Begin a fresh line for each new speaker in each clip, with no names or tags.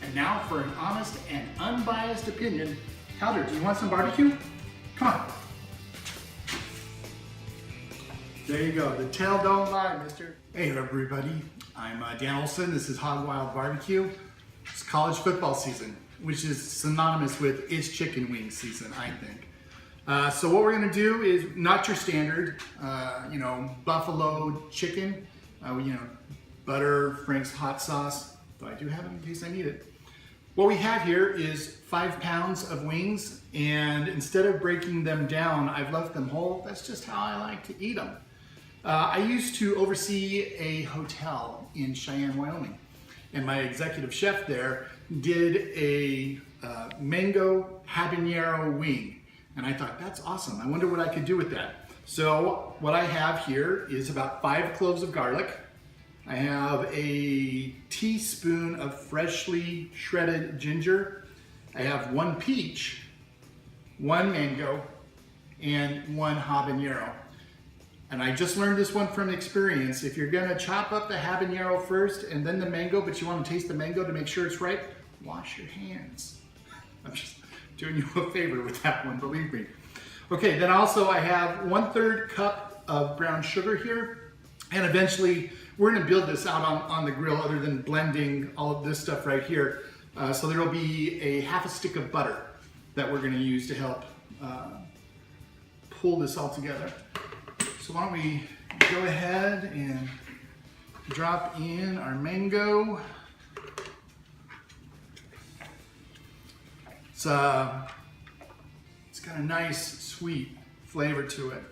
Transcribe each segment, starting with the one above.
And now for an honest and unbiased opinion. Calder, do you want some barbecue? Come on. There you go. The tail don't lie, mister. Hey everybody, I'm Dan Olson. This is Hog Wild Barbecue. It's college football season, which is synonymous with it's chicken wing season, I think. So what we're gonna do is not your standard, buffalo chicken, butter, Frank's hot sauce, but I do have it in case I need it. What we have here is 5 pounds of wings, and instead of breaking them down, I've left them whole. That's just how I like to eat them. I used to oversee a hotel in Cheyenne, Wyoming, and my executive chef there did a mango habanero wing, and I thought, that's awesome. I wonder what I could do with that. So what I have here is about 5 cloves of garlic. I have a teaspoon of freshly shredded ginger. I have 1 peach, 1 mango, and 1 habanero. And I just learned this one from experience. If you're gonna chop up the habanero first and then the mango, but you wanna taste the mango to make sure it's right, wash your hands. I'm just doing you a favor with that one, believe me. Okay, then also I have 1/3 cup of brown sugar here, and eventually we're gonna build this out on the grill other than blending all of this stuff right here. So there will be a 1/2 stick of butter that we're gonna use to help pull this all together. So why don't we go ahead and drop in our mango. It's got a nice sweet flavor to it.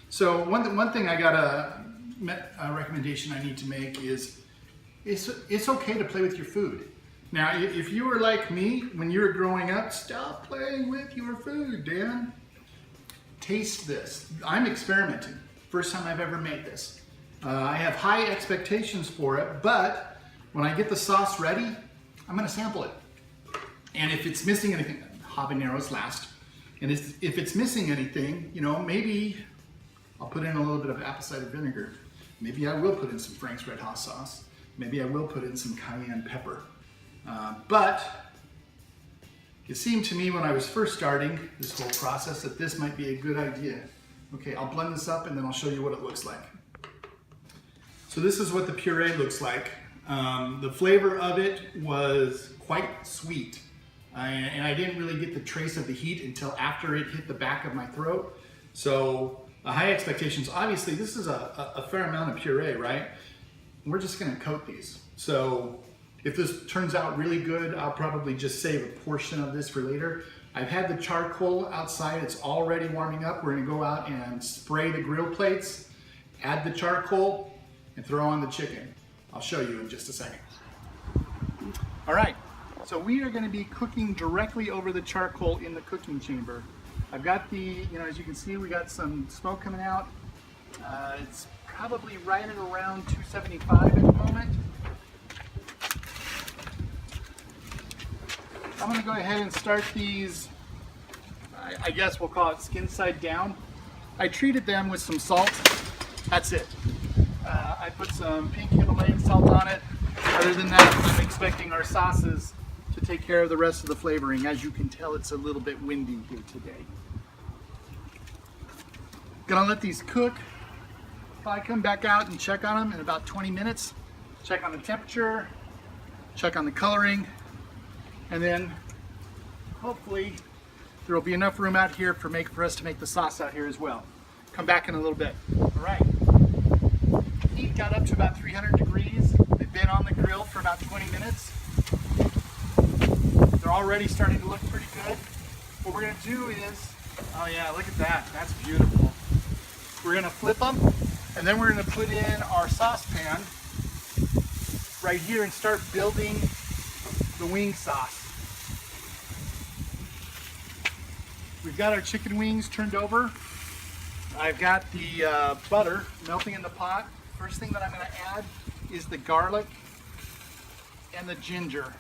So one thing I got a recommendation I need to make is it's okay to play with your food. Now, if you were like me when you were growing up, stop playing with your food, Dan. Taste this. I'm experimenting. First time I've ever made this. I have high expectations for it, but when I get the sauce ready, I'm gonna sample it. And if it's missing anything, habaneros last. And if it's missing anything, maybe I'll put in a little bit of apple cider vinegar. Maybe I will put in some Frank's red hot sauce. Maybe I will put in some cayenne pepper. But it seemed to me when I was first starting this whole process that this might be a good idea. Okay, I'll blend this up and then I'll show you what it looks like. So this is what the puree looks like. The flavor of it was quite sweet. And I didn't really get the trace of the heat until after it hit the back of my throat. So high expectations. Obviously, this is a fair amount of puree, right? We're just gonna coat these. So if this turns out really good, I'll probably just save a portion of this for later. I've had the charcoal outside, it's already warming up. We're gonna go out and spray the grill plates, add the charcoal, and throw on the chicken. I'll show you in just a second. All right, so we are gonna be cooking directly over the charcoal in the cooking chamber. I've got the, as you can see, we got some smoke coming out. It's probably right at around 275 at the moment. I'm gonna go ahead and start these, I guess we'll call it skin side down. I treated them with some salt, that's it. I put some pink Himalayan salt on it. Other than that, I'm expecting our sauces to take care of the rest of the flavoring. As you can tell, it's a little bit windy here today. Gonna let these cook. Probably come back out and check on them in about 20 minutes. Check on the temperature, check on the coloring, and then hopefully there will be enough room out here for us to make the sauce out here as well. Come back in a little bit. All right. Heat got up to about 300 degrees. They've been on the grill for about 20 minutes. They're already starting to look pretty good. What we're gonna do is, oh yeah, look at that. That's beautiful. We're gonna flip them, and then we're gonna put in our saucepan right here and start building the wing sauce. We've got our chicken wings turned over. I've got the butter melting in the pot. First thing that I'm gonna add is the garlic and the ginger.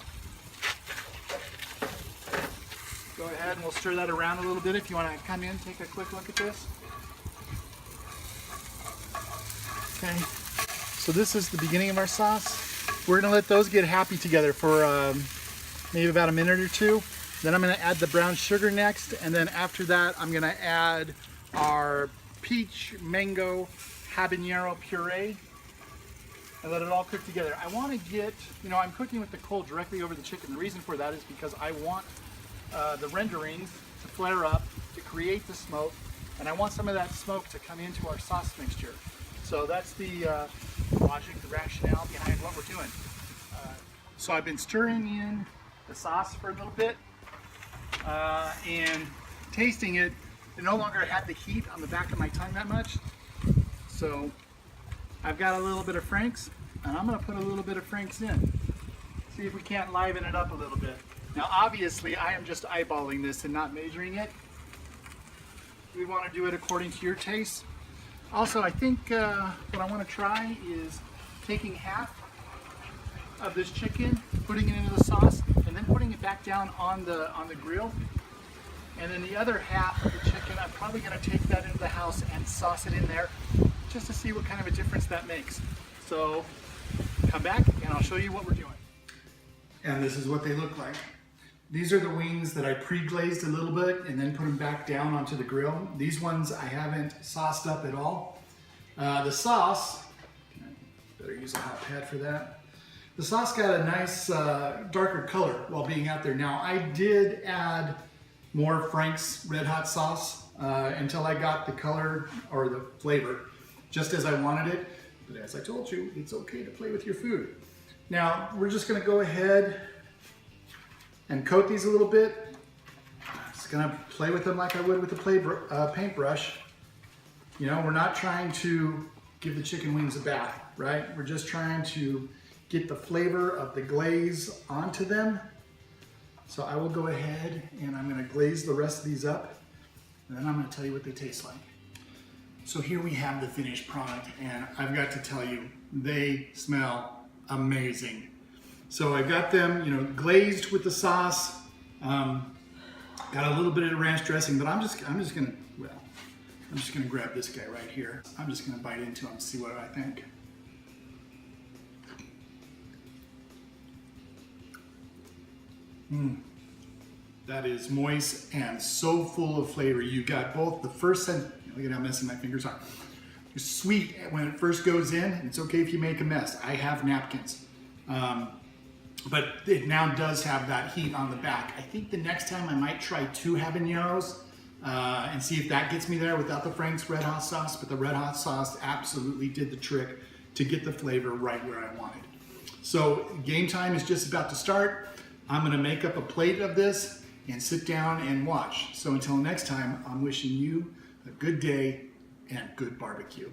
Go ahead and we'll stir that around a little bit. If you wanna come in, take a quick look at this. Okay, so this is the beginning of our sauce. We're gonna let those get happy together for maybe about a minute or two. Then I'm gonna add the brown sugar next, and then after that, I'm gonna add our peach mango habanero puree and let it all cook together. I wanna get, I'm cooking with the coal directly over the chicken. The reason for that is because I want the renderings to flare up, to create the smoke, and I want some of that smoke to come into our sauce mixture. So that's the logic, the rationale behind what we're doing. So I've been stirring in the sauce for a little bit and tasting it. It no longer had the heat on the back of my tongue that much. So I've got a little bit of Frank's, and I'm gonna put a little bit of Frank's in. See if we can't liven it up a little bit. Now obviously I am just eyeballing this and not measuring it. We wanna do it according to your taste. Also, I think what I wanna try is taking half of this chicken, putting it into the sauce, and then putting it back down on the grill. And then the other half of the chicken, I'm probably gonna take that into the house and sauce it in there just to see what kind of a difference that makes. So come back and I'll show you what we're doing. And this is what they look like. These are the wings that I pre-glazed a little bit and then put them back down onto the grill. These ones I haven't sauced up at all. The sauce, better use a hot pad for that. The sauce got a nice darker color while being out there. Now I did add more Frank's Red Hot sauce until I got the color or the flavor just as I wanted it. But as I told you, it's okay to play with your food. Now we're just gonna go ahead and coat these a little bit. Just gonna play with them like I would with a paintbrush. We're not trying to give the chicken wings a bath, right? We're just trying to get the flavor of the glaze onto them. So I will go ahead and I'm gonna glaze the rest of these up, and then I'm gonna tell you what they taste like. So here we have the finished product, and I've got to tell you, they smell amazing. So I got them, glazed with the sauce, got a little bit of ranch dressing, but I'm just gonna grab this guy right here. I'm just gonna bite into him and see what I think. That is moist and so full of flavor. You got both the first and look at how messy my fingers are. It's sweet when it first goes in. It's okay if you make a mess. I have napkins. But it now does have that heat on the back. I think the next time I might try 2 habaneros and see if that gets me there without the Frank's Red Hot sauce. But the Red Hot sauce absolutely did the trick to get the flavor right where I wanted. So game time is just about to start. I'm gonna make up a plate of this and sit down and watch. So until next time, I'm wishing you a good day and good barbecue.